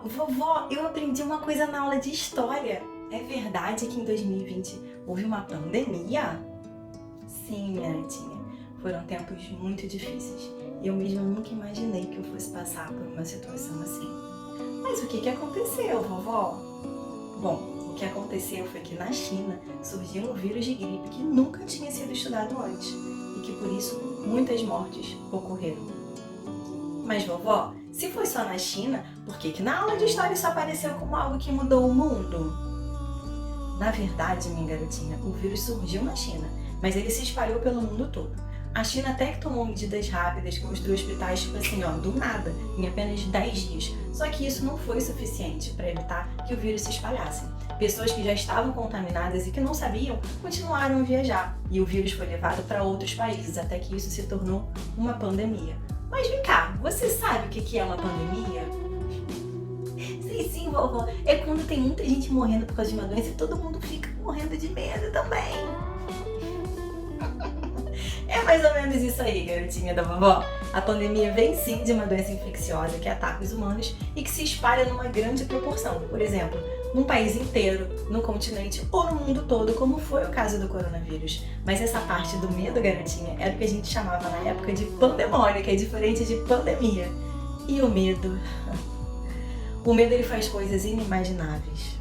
Vovó, eu aprendi uma coisa na aula de história. É verdade que em 2020 houve uma pandemia? Sim, minha netinha. Foram tempos muito difíceis. Eu mesma nunca imaginei que eu fosse passar por uma situação assim. Mas o que aconteceu, vovó? Bom, o que aconteceu foi que na China surgiu um vírus de gripe que nunca tinha sido estudado antes e que por isso muitas mortes ocorreram. Mas vovó, se foi só na China, por que na aula de história isso apareceu como algo que mudou o mundo? Na verdade, minha garotinha, o vírus surgiu na China, mas ele se espalhou pelo mundo todo. A China até que tomou medidas rápidas, construiu hospitais tipo assim, do nada, em apenas 10 dias. Só que isso não foi suficiente para evitar que o vírus se espalhasse. Pessoas que já estavam contaminadas e que não sabiam, continuaram a viajar. E o vírus foi levado para outros países, até que isso se tornou uma pandemia. Mas vem cá, você sabe o que é uma pandemia? Sim, vovó. É quando tem muita gente morrendo por causa de uma doença e todo mundo fica morrendo de medo também. É mais ou menos isso aí, garotinha da vovó. A pandemia vem sim de uma doença infecciosa que ataca os humanos e que se espalha numa grande proporção. Por exemplo, num país inteiro, no continente ou no mundo todo, como foi o caso do coronavírus. Mas essa parte do medo, garotinha, era o que a gente chamava na época de pandemônio, que é diferente de pandemia. E o medo? O medo, ele faz coisas inimagináveis.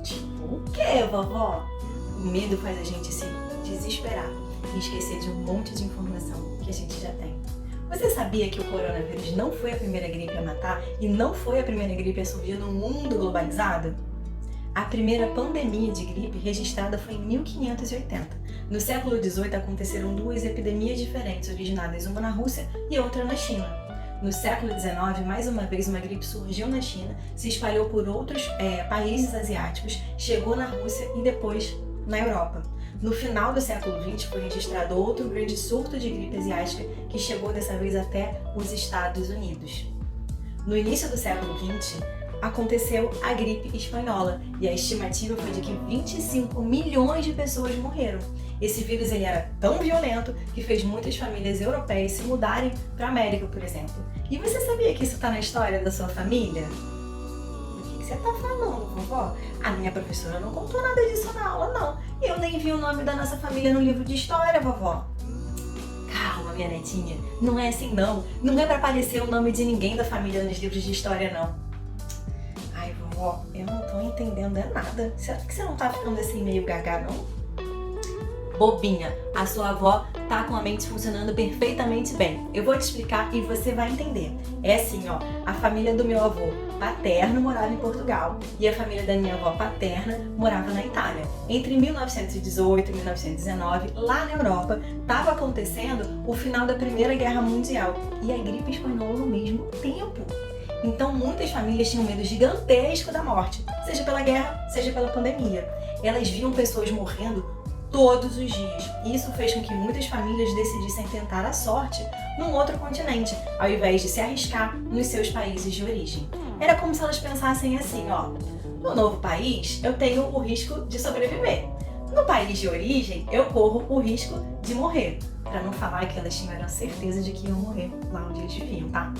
Tipo o quê, vovó? O medo faz a gente se desesperar e esquecer de um monte de informação que a gente já tem. Você sabia que o coronavírus não foi a primeira gripe a matar e não foi a primeira gripe a surgir no mundo globalizado? A primeira pandemia de gripe registrada foi em 1580. No século XVIII aconteceram duas epidemias diferentes, originadas uma na Rússia e outra na China. No século XIX, mais uma vez, uma gripe surgiu na China, se espalhou por outros países asiáticos, chegou na Rússia e depois na Europa. No final do século XX foi registrado outro grande surto de gripe asiática que chegou dessa vez até os Estados Unidos. No início do século XX aconteceu a gripe espanhola e a estimativa foi de que 25 milhões de pessoas morreram. Esse vírus ele era tão violento que fez muitas famílias europeias se mudarem para a América, por exemplo. E você sabia que isso está na história da sua família? O que você está falando, vovó? A minha professora não contou nada disso na aula, não. Eu nem vi o nome da nossa família no livro de história, vovó. Calma, minha netinha. Não é assim, não. Não é pra aparecer o nome de ninguém da família nos livros de história, não. Ai, vovó, eu não tô entendendo nada. Será que você não tá ficando assim meio gaga, não? Bobinha, a sua avó tá com a mente funcionando perfeitamente bem. Eu vou te explicar e você vai entender. É assim, a família do meu avô paterno morava em Portugal e a família da minha avó paterna morava na Itália. Entre 1918 e 1919, lá na Europa, estava acontecendo o final da Primeira Guerra Mundial e a gripe espanhola ao mesmo tempo. Então muitas famílias tinham um medo gigantesco da morte, seja pela guerra, seja pela pandemia. Elas viam pessoas morrendo todos os dias. E isso fez com que muitas famílias decidissem tentar a sorte num outro continente, ao invés de se arriscar nos seus países de origem. Era como se elas pensassem assim, no novo país eu tenho o risco de sobreviver. No país de origem eu corro o risco de morrer. Para não falar que elas tiveram certeza de que iam morrer lá onde eles viviam, tá?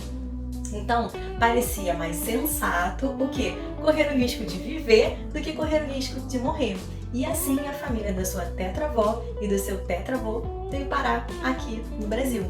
Então, parecia mais sensato o quê? Correr o risco de viver do que correr o risco de morrer. E assim a família da sua tetravó e do seu tetravô veio parar aqui no Brasil.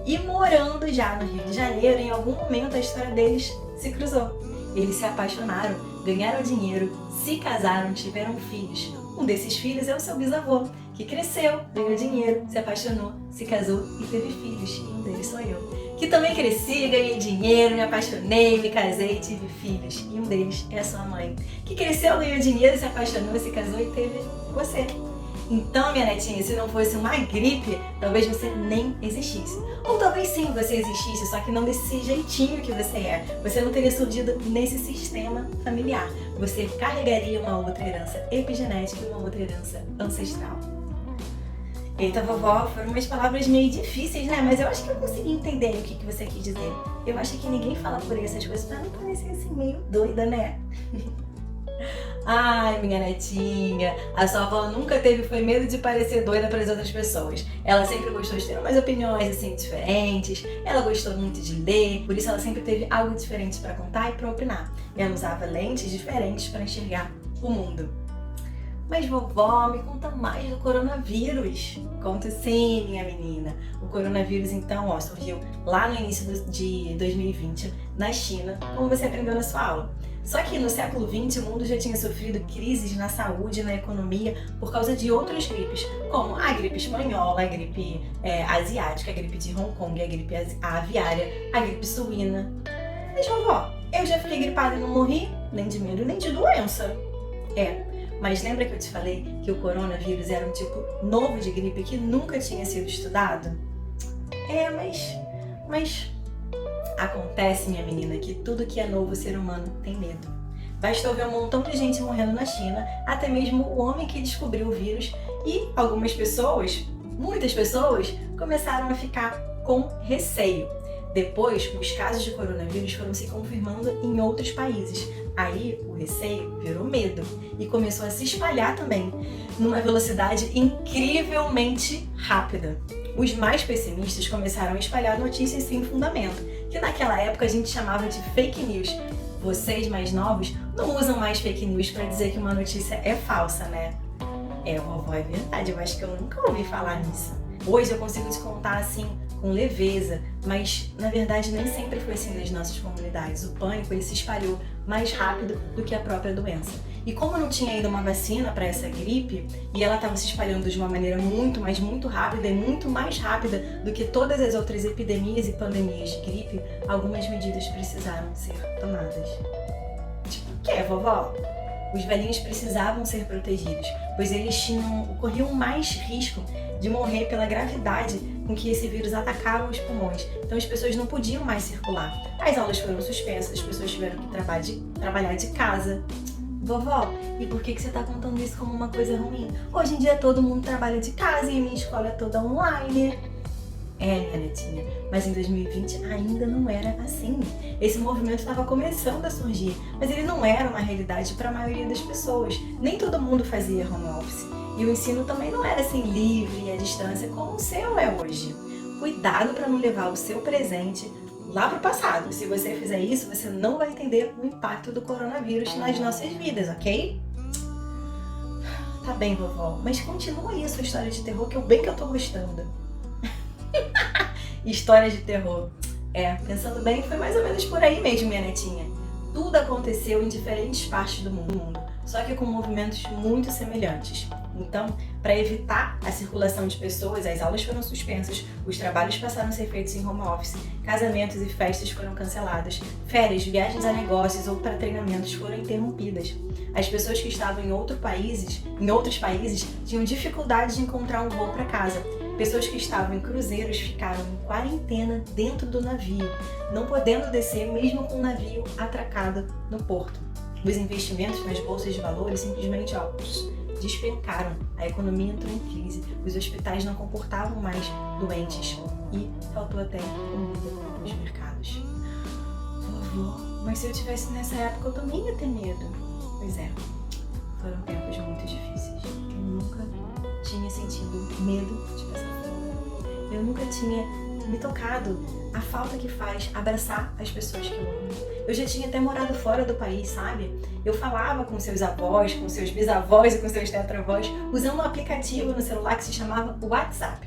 E morando já no Rio de Janeiro, em algum momento a história deles se cruzou. Eles se apaixonaram, ganharam dinheiro, se casaram, tiveram filhos. Um desses filhos é o seu bisavô, que cresceu, ganhou dinheiro, se apaixonou, se casou e teve filhos. E um deles sou eu, que também cresci, ganhei dinheiro, me apaixonei, me casei e tive filhos. E um deles é a sua mãe, que cresceu, ganhou dinheiro, se apaixonou, se casou e teve você. Então, minha netinha, se não fosse uma gripe, talvez você nem existisse. Ou talvez sim você existisse, só que não desse jeitinho que você é. Você não teria surgido nesse sistema familiar. Você carregaria uma outra herança epigenética e uma outra herança ancestral. Eita, vovó, foram umas palavras meio difíceis, né? Mas eu acho que eu consegui entender o que você quis dizer. Eu acho que ninguém fala por aí essas coisas pra não parecer assim meio doida, né? Ai, minha netinha, a sua avó nunca teve foi medo de parecer doida para as outras pessoas. Ela sempre gostou de ter umas opiniões assim diferentes, ela gostou muito de ler, por isso ela sempre teve algo diferente para contar e para opinar. Ela usava lentes diferentes para enxergar o mundo. Mas vovó, me conta mais do coronavírus. Conto sim, minha menina. O coronavírus então, surgiu lá no início de 2020 na China, como você aprendeu na sua aula. Só que no século XX o mundo já tinha sofrido crises na saúde e na economia por causa de outras gripes, como a gripe espanhola, a gripe asiática, a gripe de Hong Kong, a gripe aviária, a gripe suína. Mas vovó, eu já fiquei gripada e não morri, nem de medo nem de doença. Mas lembra que eu te falei que o coronavírus era um tipo novo de gripe que nunca tinha sido estudado? Mas acontece, minha menina, que tudo que é novo o ser humano tem medo. Bastou ver um montão de gente morrendo na China, até mesmo o homem que descobriu o vírus, e algumas pessoas, muitas pessoas, começaram a ficar com receio. Depois, os casos de coronavírus foram se confirmando em outros países. Aí, o receio virou medo e começou a se espalhar também, numa velocidade incrivelmente rápida. Os mais pessimistas começaram a espalhar notícias sem fundamento, que naquela época a gente chamava de fake news. Vocês mais novos não usam mais fake news para dizer que uma notícia é falsa, né? Vovó, é verdade, eu acho que eu nunca ouvi falar nisso. Hoje eu consigo te contar assim, com leveza, mas na verdade nem sempre foi assim nas nossas comunidades. O pânico ele se espalhou mais rápido do que a própria doença. E como não tinha ainda uma vacina para essa gripe, e ela estava se espalhando de uma maneira muito rápida e muito mais rápida do que todas as outras epidemias e pandemias de gripe, algumas medidas precisaram ser tomadas. Tipo o quê, vovó? Os velhinhos precisavam ser protegidos, pois eles corriam mais risco de morrer pela gravidade com que esse vírus atacava os pulmões. Então as pessoas não podiam mais circular. As aulas foram suspensas, as pessoas tiveram que trabalhar de casa. Vovó, e por que você está contando isso como uma coisa ruim? Hoje em dia todo mundo trabalha de casa e minha escola é toda online. Minha netinha, mas em 2020 ainda não era assim. Esse movimento estava começando a surgir, mas ele não era uma realidade para a maioria das pessoas. Nem todo mundo fazia home office. E o ensino também não era assim livre e à distância como o seu é hoje. Cuidado para não levar o seu presente lá para o passado. Se você fizer isso, você não vai entender o impacto do coronavírus nas nossas vidas, ok? Tá bem, vovó, mas continua aí a sua história de terror que eu tô gostando. História de terror. Pensando bem, foi mais ou menos por aí mesmo, minha netinha. Tudo aconteceu em diferentes partes do mundo, só que com movimentos muito semelhantes. Então, para evitar a circulação de pessoas, as aulas foram suspensas, os trabalhos passaram a ser feitos em home office, casamentos e festas foram cancelados, férias, viagens a negócios ou para treinamentos foram interrompidas. As pessoas que estavam em outros países tinham dificuldade de encontrar um voo para casa. Pessoas que estavam em cruzeiros ficaram em quarentena dentro do navio, não podendo descer mesmo com o navio atracado no porto. Os investimentos nas bolsas de valores simplesmente despencaram, a economia entrou em crise, os hospitais não comportavam mais doentes e faltou até comida nos mercados. Vovó, mas se eu tivesse nessa época eu também ia ter medo. Pois é, foram tempos muito difíceis. Eu nunca tinha sentido medo de passar fome. Eu nunca tinha me tocado a falta que faz abraçar as pessoas que eu amo. Eu já tinha até morado fora do país, sabe? Eu falava com seus avós, com seus bisavós e com seus tetravós usando um aplicativo no celular que se chamava WhatsApp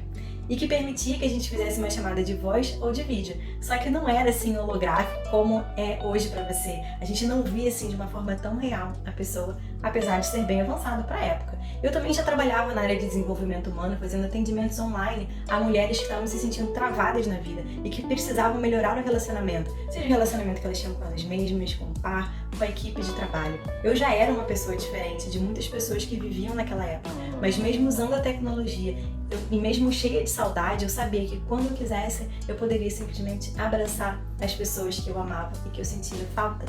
e que permitia que a gente fizesse uma chamada de voz ou de vídeo. Só que não era assim holográfico como é hoje pra você. A gente não via assim de uma forma tão real a pessoa, apesar de ser bem avançado pra época. Eu também já trabalhava na área de desenvolvimento humano, fazendo atendimentos online a mulheres que estavam se sentindo travadas na vida e que precisavam melhorar o relacionamento, seja o relacionamento que elas tinham com elas mesmas, com o par, com a equipe de trabalho. Eu já era uma pessoa diferente de muitas pessoas que viviam naquela época, mas mesmo usando a tecnologia e mesmo cheia de saudade, eu sabia que quando eu quisesse, eu poderia simplesmente abraçar as pessoas que eu amava e que eu sentia falta.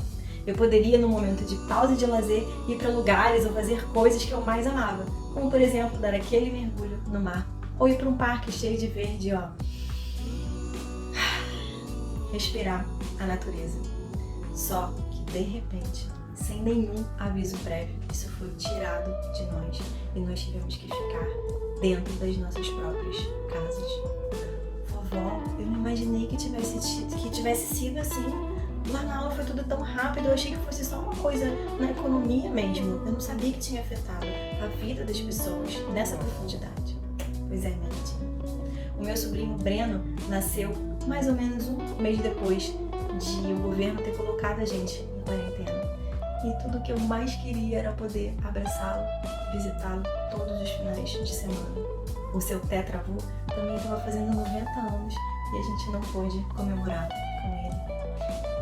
Eu poderia, no momento de pausa e de lazer, ir para lugares ou fazer coisas que eu mais amava, como por exemplo, dar aquele mergulho no mar, ou ir para um parque cheio de verde, respirar a natureza. Só que de repente, sem nenhum aviso prévio. Isso foi tirado de nós e nós tivemos que ficar dentro das nossas próprias casas. Vovó, eu não imaginei que tivesse sido assim. Lá na aula foi tudo tão rápido, eu achei que fosse só uma coisa na economia mesmo. Eu não sabia que tinha afetado a vida das pessoas nessa profundidade. Pois é, minha netinha. O meu sobrinho Breno nasceu mais ou menos um mês depois de o governo ter colocado a gente em quarentena. E tudo que eu mais queria era poder abraçá-lo, visitá-lo todos os finais de semana. O seu tetravô também estava fazendo 90 anos e a gente não pôde comemorar com ele.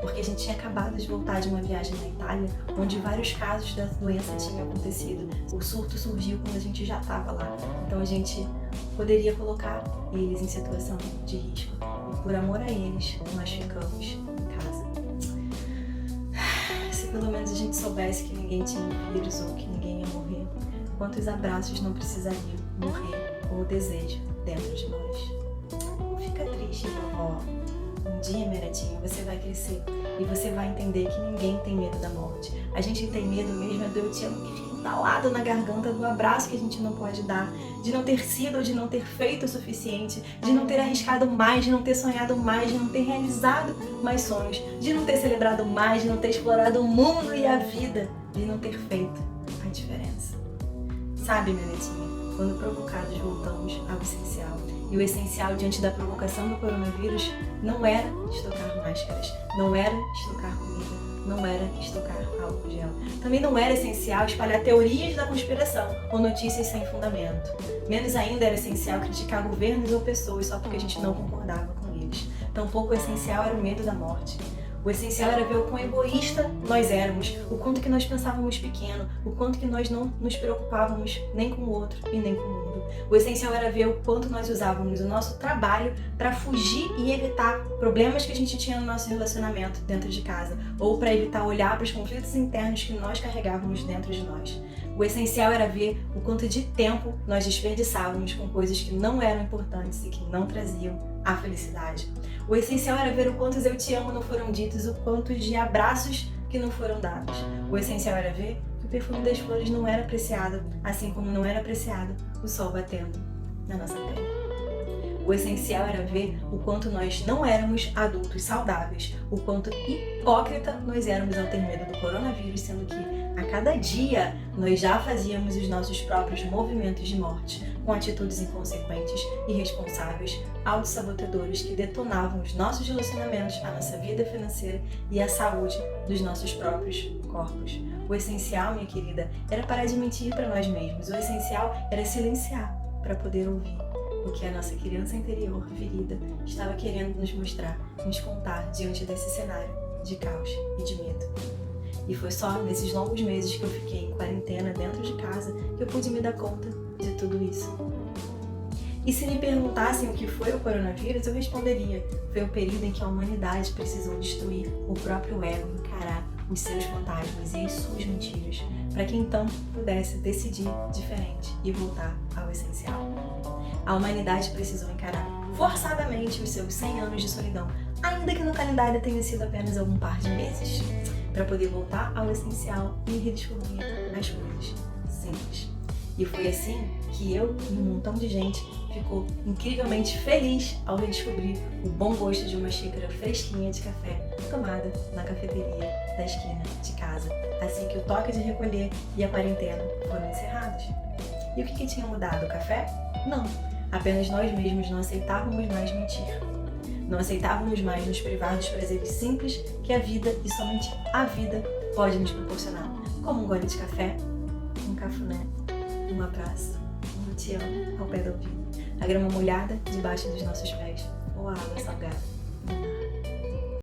Porque a gente tinha acabado de voltar de uma viagem na Itália, onde vários casos da doença tinham acontecido. O surto surgiu quando a gente já estava lá. Então a gente poderia colocar eles em situação de risco. E por amor a eles, nós ficamos em casa. Se pelo menos a gente soubesse que ninguém tinha vírus ou que ninguém ia morrer, quantos abraços não precisariam morrer ou desejo dentro de nós. Não fica triste, vovó. Um dia, minha netinha, você vai crescer e você vai entender que ninguém tem medo da morte. A gente tem medo mesmo é do eu te amo que fica entalado na garganta, do abraço que a gente não pode dar, de não ter sido ou de não ter feito o suficiente, de não ter arriscado mais, de não ter sonhado mais, de não ter realizado mais sonhos, de não ter celebrado mais, de não ter explorado o mundo e a vida, de não ter feito a diferença. Sabe, minha netinha, quando provocados voltamos ao essencial. E o essencial diante da provocação do coronavírus não era estocar máscaras, não era estocar comida, não era estocar álcool gel. Também não era essencial espalhar teorias da conspiração ou notícias sem fundamento. Menos ainda era essencial criticar governos ou pessoas só porque a gente não concordava com eles. Tampouco o essencial era o medo da morte. O essencial era ver o quão egoísta nós éramos, o quanto que nós pensávamos pequeno, o quanto que nós não nos preocupávamos nem com o outro e nem com o mundo. O essencial era ver o quanto nós usávamos o nosso trabalho para fugir e evitar problemas que a gente tinha no nosso relacionamento dentro de casa, ou para evitar olhar para os conflitos internos que nós carregávamos dentro de nós. O essencial era ver o quanto de tempo nós desperdiçávamos com coisas que não eram importantes e que não traziam a felicidade. O essencial era ver o quantos eu te amo não foram ditos, o quanto de abraços que não foram dados. O essencial era ver que o perfume das flores não era apreciado, assim como não era apreciado o sol batendo na nossa pele. O essencial era ver o quanto nós não éramos adultos saudáveis, o quanto hipócrita nós éramos ao ter medo do coronavírus, sendo que a cada dia nós já fazíamos os nossos próprios movimentos de morte, com atitudes inconsequentes, irresponsáveis, autossabotadores que detonavam os nossos relacionamentos, a nossa vida financeira e a saúde dos nossos próprios corpos. O essencial, minha querida, era parar de mentir para nós mesmos. O essencial era silenciar para poder ouvir o que a nossa criança interior, ferida, estava querendo nos mostrar, nos contar diante desse cenário de caos e de medo. E foi só nesses longos meses que eu fiquei em quarentena dentro de casa que eu pude me dar conta de tudo isso. E se me perguntassem o que foi o coronavírus, eu responderia: foi o período em que a humanidade precisou destruir o próprio ego, encarar os seus fantasmas e as suas mentiras, para que então pudesse decidir diferente e voltar ao essencial. A humanidade precisou encarar forçadamente os seus 100 anos de solidão, ainda que no calendário tenha sido apenas algum par de meses, para poder voltar ao essencial e redescobrir as coisas simples. E foi assim que eu e um montão de gente ficou incrivelmente feliz ao redescobrir o bom gosto de uma xícara fresquinha de café tomada na cafeteria da esquina de casa, assim que o toque de recolher e a quarentena foram encerrados. E o que tinha mudado? O café? Não, apenas nós mesmos não aceitávamos mais mentir. Não aceitávamos mais nos privar dos prazeres simples que a vida e somente a vida pode nos proporcionar, como um gole de café, um cafuné, um abraço, um te amo ao pé do ouvido, a grama molhada debaixo dos nossos pés ou a água salgada no mar.